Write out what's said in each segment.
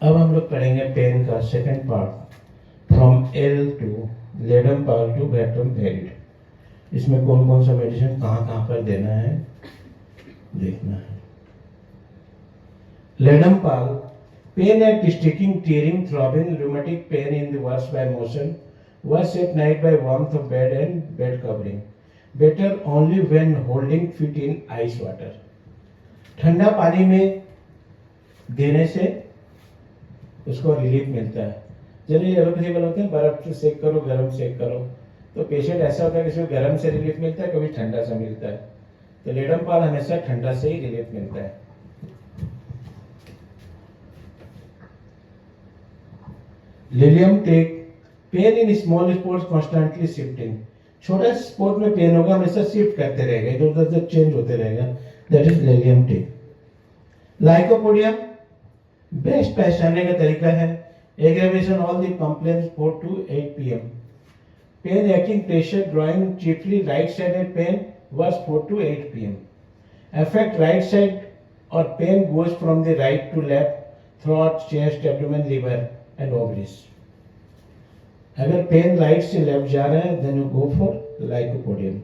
अब हम लोग पढ़ेंगे पेन का second part, from L to Ledum pal to बैटम वेरिड। इसमें कौन कौन सा मेडिसिन कहाँ कहाँ पर देना है देखना है। लेडम पाल, pen at sticking, tearing, throbbing, rheumatic pain in the worst by motion, worse at night by warmth of bed and bed covering. Better only when holding feet in ice water. ठंडा पानी में देने से उसको रिलीफ मिलता है। Generally allopathy वाले होते हैं बर्फ से सेक करो, गर्म सेक करो, तो पेशेंट ऐसा होता है कि इसको गर्म से रिलीफ मिलता है, कभी ठंडा से मिलता है। तो लेडम पाल हमेशा ठंडा से ही रिलीफ मिलता है। Lilium tig, pain in small spots constantly shifting. छोटा स्पोर्ट में पेन होगा, हमेशा शिफ्ट करते रहेगा, इधर उधर से चेंज होते रहेगा, that is Lilium tig. Lycopodium, best पहचानने का तरीका है, aggravation all the complaints 4 to 8 PM, pain acting pressure drawing chiefly right sided pain worse 4 to 8 PM, affect right side और pain goes from the right to left, throat, chest, abdomen, liver and ovaries. अगर pain right से left जा रहा है then you go for Lycopodium.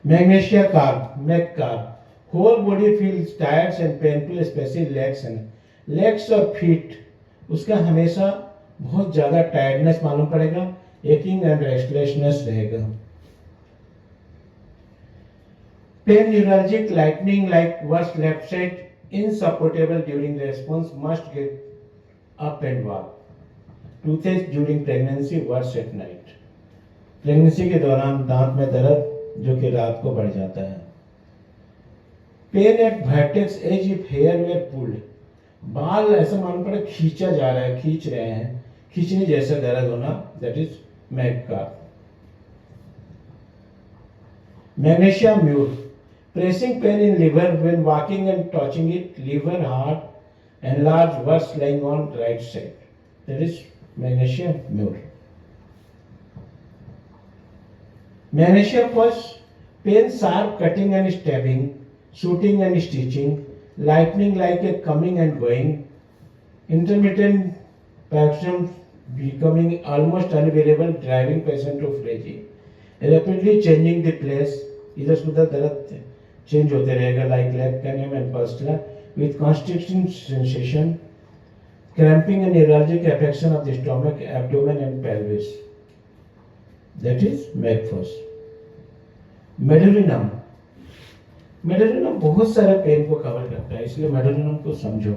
Magnesia carb, Mag carb, whole body feels tired and painful specially legs और feet, उसका हमेशा बहुत ज्यादा टायर्डनेस मालूम पड़ेगा, एकिंग एंड रेस्टलेसनेस रहेगा। Pain neuralgic lightning like worse left side, insupportable during response, must get up and walk. Toothache during pregnancy, worse at night, pregnancy के दौरान दांत में दर्द जो कि रात को बढ़ जाता है। Pain at vertex as if hair were pulled, बाल ऐसा मालूम पड़ा खींचा जा रहा है, खींच रहे हैं, खींचने जैसा दर्द होना, that is mag carb. Magnesia mur, pressing pain in liver when walking and touching it, liver hard and large worse lying on right side, that is magnesia mur. Magnesia first, pain sharp cutting and stabbing, shooting and stitching, lightning like a coming and going, intermittent paroxysms becoming almost unbearable, driving patient to frenzy, rapidly changing the place, इधर से उधर दर्द change होते रहेगा, like leg cramp and pulsar with constricting sensation, cramping and neuralgic affection of the stomach, abdomen and pelvis, that is MAGFOS. मेडोलिनम, मेडोलिनम बहुत सारे pen को cover करता है, इसलिए मेडोलिनम को समझो।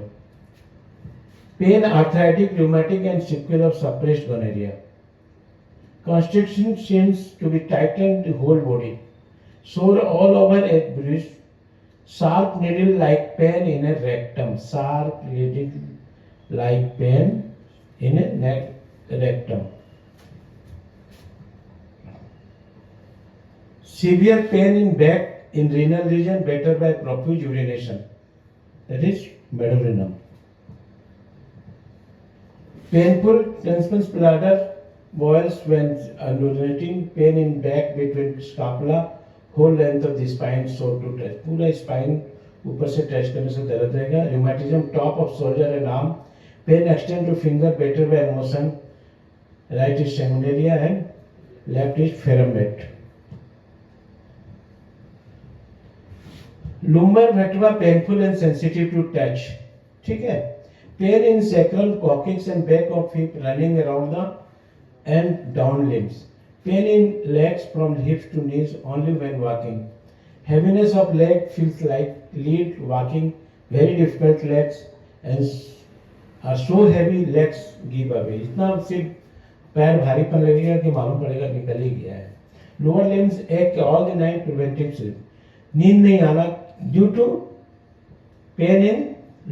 Pain arthritic, rheumatic and sequel of suppressed gonorrhoea, constriction seems to be tightened the whole body, sore all over at breast, sharp needle like pain in a rectum, sharp needle like pain in a rectum, severe pain in back in renal region, better by profuse urination, that is medullarium. Painful transverse bladder boils when urinating, pain in back between scapula, whole length of the spine sore to touch, पूरा spine ऊपर से touch करने से दर्द रहेगा। rheumatism top of shoulder and arm, pain extend to finger, better by motion, right is sanguinaria and left is ferrumate. Lumbar vertebra painful and sensitive to touch, ठीक है। Pain in sacral, coccyx and back of hip running around the and down limbs, pain in legs from hips to knees only when walking, heaviness of leg feels like lead walking, very difficult legs and are so heavy legs give away, इतना सिर्फ पैर भारीपन लगेगा कि मालूम पड़ेगा निकल ही गया है। लोअर लिम्स एक all the night preventive sleep, नींद नहीं आना due to pain in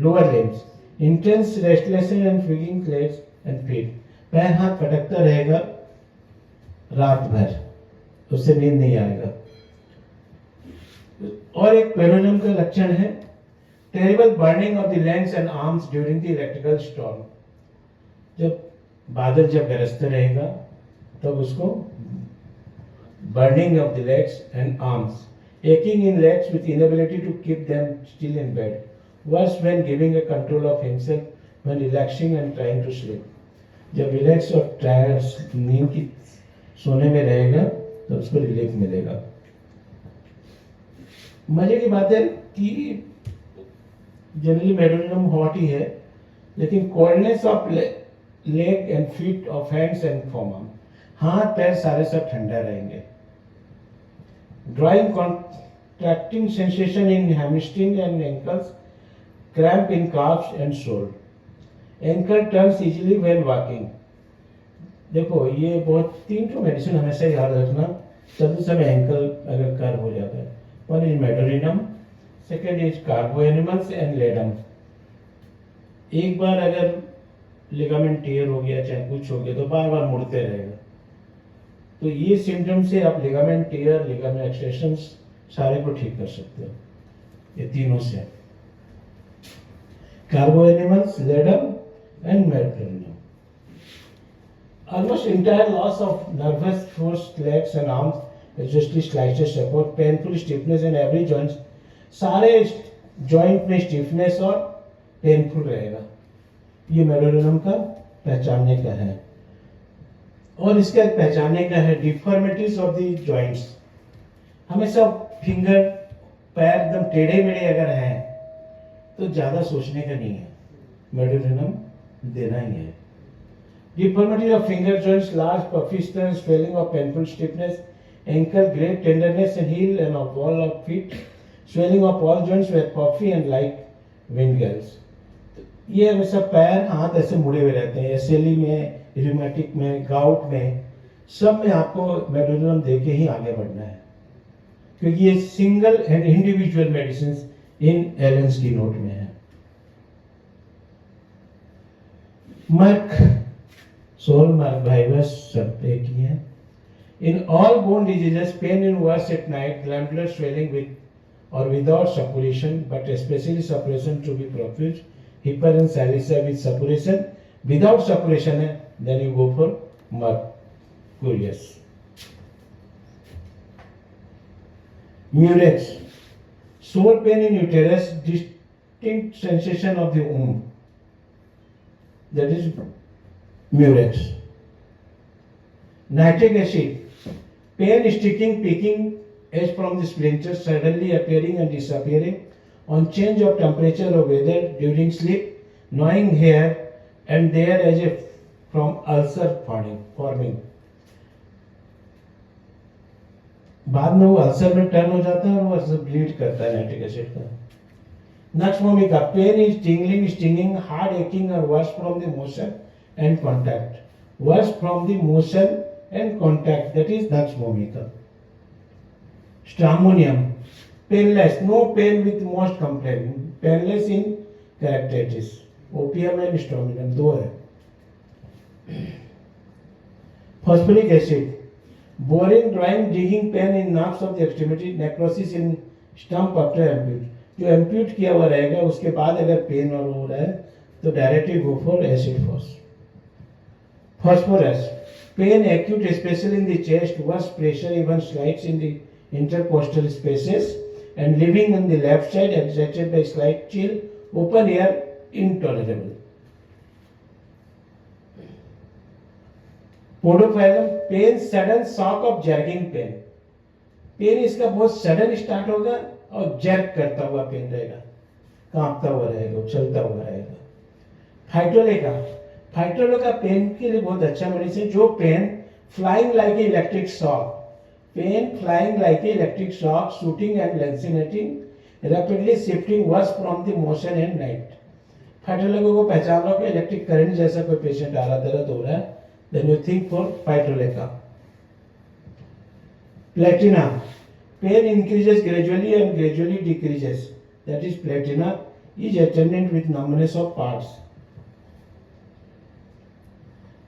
lower limbs, intense restlessness and fleeing legs and feet, पैर हाथ पटकता रहेगा रात भर, उससे नींद नहीं आएगा। और एक पेरोनियम का लक्षण है terrible burning of the legs and arms during the electrical storm, जब बादल जब गरजते रहेगा तब उसको burning of the legs and arms, aching in legs with inability to keep them still in bed, worse when giving a control of himself when relaxing and trying to sleep. जब relax और नींद की सोने में रहेगा तो उसको relief मिलेगा। मजे की बात है कि जनरली मेडोनियम हॉट ही है, लेकिन coldness of leg and feet of hands and foam, हाथ पैर सारे सब ठंडा रहेंगे। Drawing contracting sensation in hamstring and ankles, cramp in carbs and shoulder, ankle turns easily when walking. देखो ये बहुत 3 मेडिसिन हमेशा याद रखना चलते समय एंकल अगर कर्व हो जाता है। One is medorrhinum, second is carbo animalis and ledum. एक बार अगर लिगामेंट टियर हो गया चाहे कुछ हो गया तो बार बार मुड़ते रहेगा। तो ये सिम्टम से आप लिगामेंट टियर, लिगामेंट एक्सटेंशंस सारे को ठीक कर सकते हो ये तीनों से। Carbo animalis, ledum and meropenem. Almost entire loss of nervous force, legs and arms, especially slices support, painful stiffness in every joints. सारे जॉइंट में स्टिफनेस और पेनफुल रहेगा। ये मेडोनियम का पहचानने का है। और इसका पहचानने का है डिफॉर्मिटीज ऑफ द जॉइंट्स। हमेशा फिंगर पैर एकदम टेढ़े मेढ़े अगर हैं तो ज्यादा सोचने का नहीं है, मेडोनियम देना ही है। Deformity of finger joints, large puffy stance, swelling of painful stiffness, ankle, great tenderness in heel and of all of feet, swelling of all joints were puffy and like wind gulls. ये हमेशा पैर हाथ ऐसे मुड़े हुए रहते हैं। SLE में, रिमेटिक में, गाउट में, सब में आपको मेडोनियम देके ही आगे बढ़ना है, क्योंकि ये single and individual medicine in Allen's key note में है। Merck, sole Merck virus सब एक ही है। In all bone diseases, pain in worse at night, glandular swelling with or without suppuration, but especially suppuration to be profuse, Hipper and Salisa with suppuration. Without suppuration, then you go for Mercurius. Murex, sore pain in uterus, distinct sensation of the womb. That is Murex. Nitric acid, pain sticking, picking as from the splinters, suddenly appearing and disappearing on change of temperature or weather during sleep, gnawing here and there as if from ulcer forming. बाद में वो ulcer में turn हो जाता है और वो ulcer bleed करता है नाइट्रिक एसिड का। Nux pain is tingling, stinging, hard aching or worse from the motion and contact. Worse from the motion and contact, that is nux vomica. Stramonium, painless, no pain with most complaint, painless in characteristics. Opium and stramonium, दो है। Phosphoric acid, boring, drying, digging pain in nerves of the extremity, necrosis in stump after ampute. जो एम्प्यूट किया हुआ रहेगा उसके बाद अगर pen और हो रहा है तो directly go for acid phosphorus, pain acute especially in the chest, worse pressure even slides in the intercostal spaces and living in the left side excited by slight chill, open air intolerable. Podophyllum, pain sudden shock of jerking pain, pain इसका बहुत sudden start होगा और jerk करता हुआ pen रहेगा, कांपता हुआ रहेगा, उछलता हुआ रहेगा। फाइटोलेका पेन के लिए बहुत अच्छा मेडिसिन, जो pain flying like electric shock, pain flying like electric shock, shooting and lancinating, rapidly shifting worse from the motion and night. Phytolacca को पहचान लो कि इलेक्ट्रिक करंट जैसा कोई पेशेंट आ रहा, दर्द हो रहा है, then you think for phytolacca. Platina, pain increases gradually and gradually decreases, that is platina, is attendant with numbness of parts.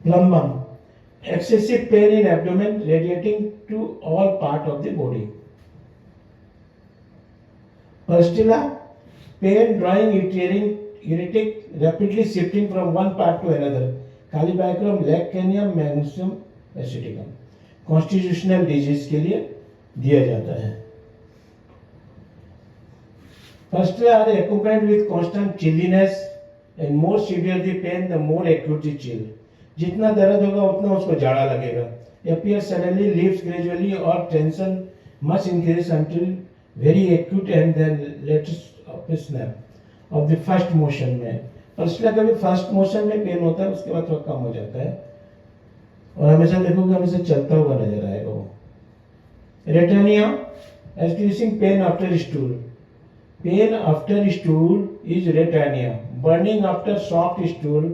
Plumbum, excessive pain in abdomen radiating to all part of the body. Pustula, pain drawing, irritating, rapidly shifting from one part to another. Calibacrum, lecanium, magnesium acidicum. Constitutional disease के लिए दिया जाता है। First are accompanied with constant chilliness, and more severe the pain the more acute the chill. जितना दर्द होगा उतना उसको जाड़ा लगेगा। अपीयर सडनली लीव्स ग्रेजुअली और tension much increase until very acute and then latest of snap of the first motion में। और इसलिए कभी फर्स्ट मोशन में पेन होता है, उसके बाद थोड़ा कम हो जाता है और हमेशा देखोगे हमेशा चलता हुआ नजर आएगा वो। Ratanhia excruciating pain after stool. Pain after stool is ratanhia. Burning after soft stool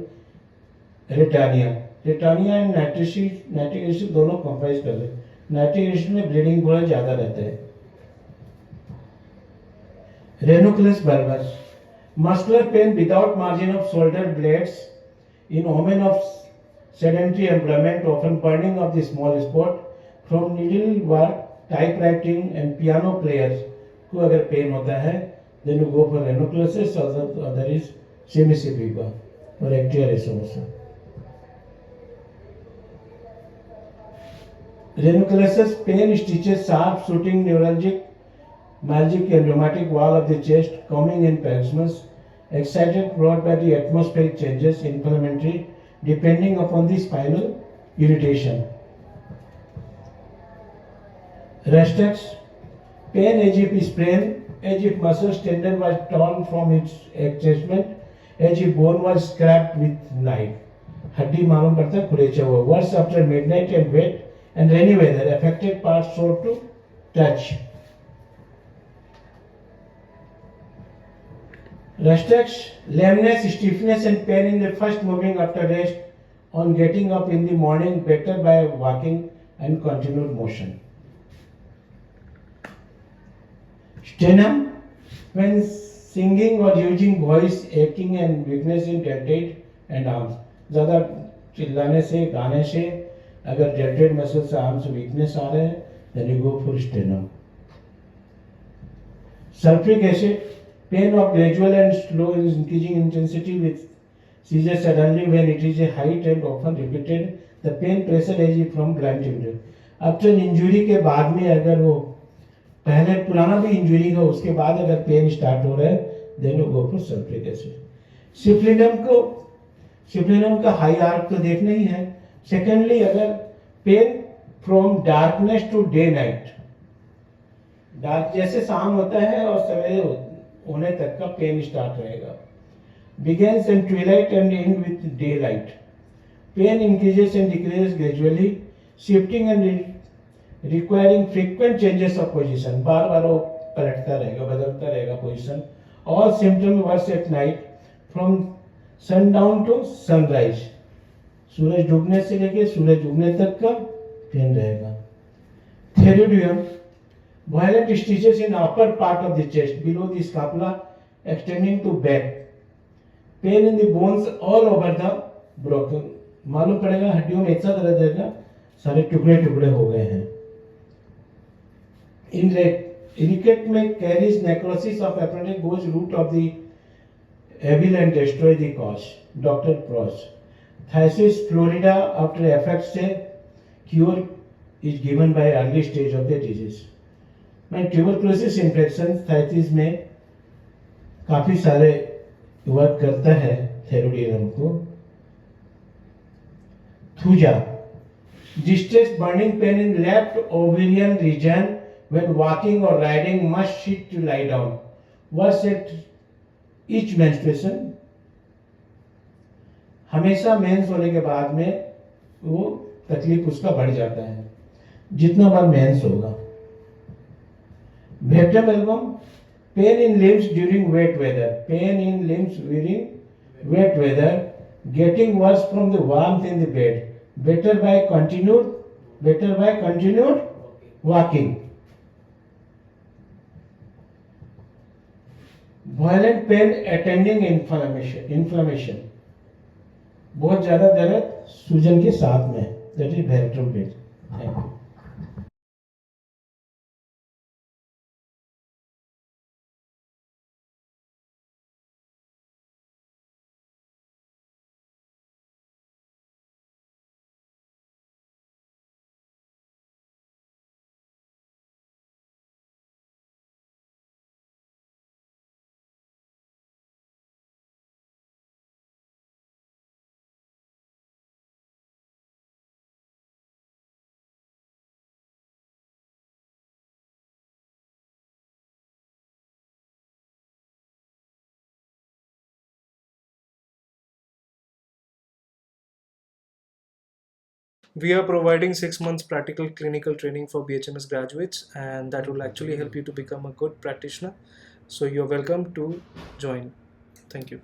ratanhia. Ratanhia and nitric acid दोनों कंप्राइज कर ले। नाइट्रिक एसिड में ब्लीडिंग बहुत ज्यादा रहता है। रेनुकुलस bulbs muscular pain without margin of shoulder blades in women of sedentary employment, often burning of the small spot from needle work, typewriting and piano players को अगर पेन होता है then you go for rhinoculasis, other is semicipica or ectioresomus. Rhinoculasis pain stitches sharp shooting neuralgic myalgic and rheumatic wall of the chest, coming in paroxysms, excited brought by the atmospheric changes, inflammatory, depending upon the spinal irritation. Restex, pain as if sprain, as if muscle tendon was torn from its attachment, as if bone was scraped with knife. हड्डी मालूम पड़ता है खुरेचा हुआ. Worse after midnight and wet and rainy weather, affected parts sore to touch. Restex, lameness, stiffness and pain in the first moving after rest, on getting up in the morning, better by walking and continued motion. Sternum, when singing or using voice, aching and weakness in deltoid and arms. ज़्यादा चिल्लाने से गाने से अगर deltoid muscle से arms weakness आ रहे हैं, then you go for sternum. Sulfuric acid, pain of gradual and slow increasing intensity with seizure suddenly when it is a height and often repeated. The pain pressure is from blunt injury. After injury के बाद में अगर वो पहले पुराना भी injury हो उसके बाद अगर पेन स्टार्ट हो रहा है then you go for sulphuric acid. सिप्लिनम का हाई आर्क तो देखना ही है. सेकेंडली अगर pain from darkness to day night, dark जैसे शाम होता है और सवेरे होने तक का पेन स्टार्ट रहेगा. begins in twilight and end with daylight. Pain increases and decreases gradually, shifting and requiring frequent changes of position. बार बार वो पलटता रहेगा, बदलता रहेगा position. All symptoms worse at night from sundown to sunrise. सूरज डूबने से लेके सूरज उगने तक का पेन रहेगा. Theridium, violent stitches in upper part of the chest below the scapula extending to back. Pain in the bones all over the broken. मालूम पड़ेगा हड्डियों में एक साथ दर्द रहेगा, सारे टुकड़े टुकड़े हो गए हैं. इन इरिकेट में caries necrosis of appendix goes root of the evil and destroy the cause. Doctor प्रॉस. थाइसिस फ्लोरिडा आफ्टर एफेक्ट से cure is given by early stage of the disease. मैं ट्यूबरकुलोसिस इन्फेक्शन थाइसिस में काफी सारे वर्क करता है थेरोडियम को. Thuja, distress burning pain in left ovarian region when walking और riding must sit to lie down. Worse at each menstruation. हमेशा मेंस होने के बाद में वो तकलीफ उसका बढ़ जाता है जितना बार मेंस होगा. वेक्टम album, pain in limbs during wet weather. Pain in limbs during wet weather, getting worse from the warmth in the bed. Better by continued walking. Violent pain attending inflammation. बहुत ज्यादा दर्द सूजन के साथ में. That is Veratrum pain. Thank you. We are providing 6 months practical clinical training for BHMS graduates, and that will actually help you to become a good practitioner. So you're welcome to join. Thank you.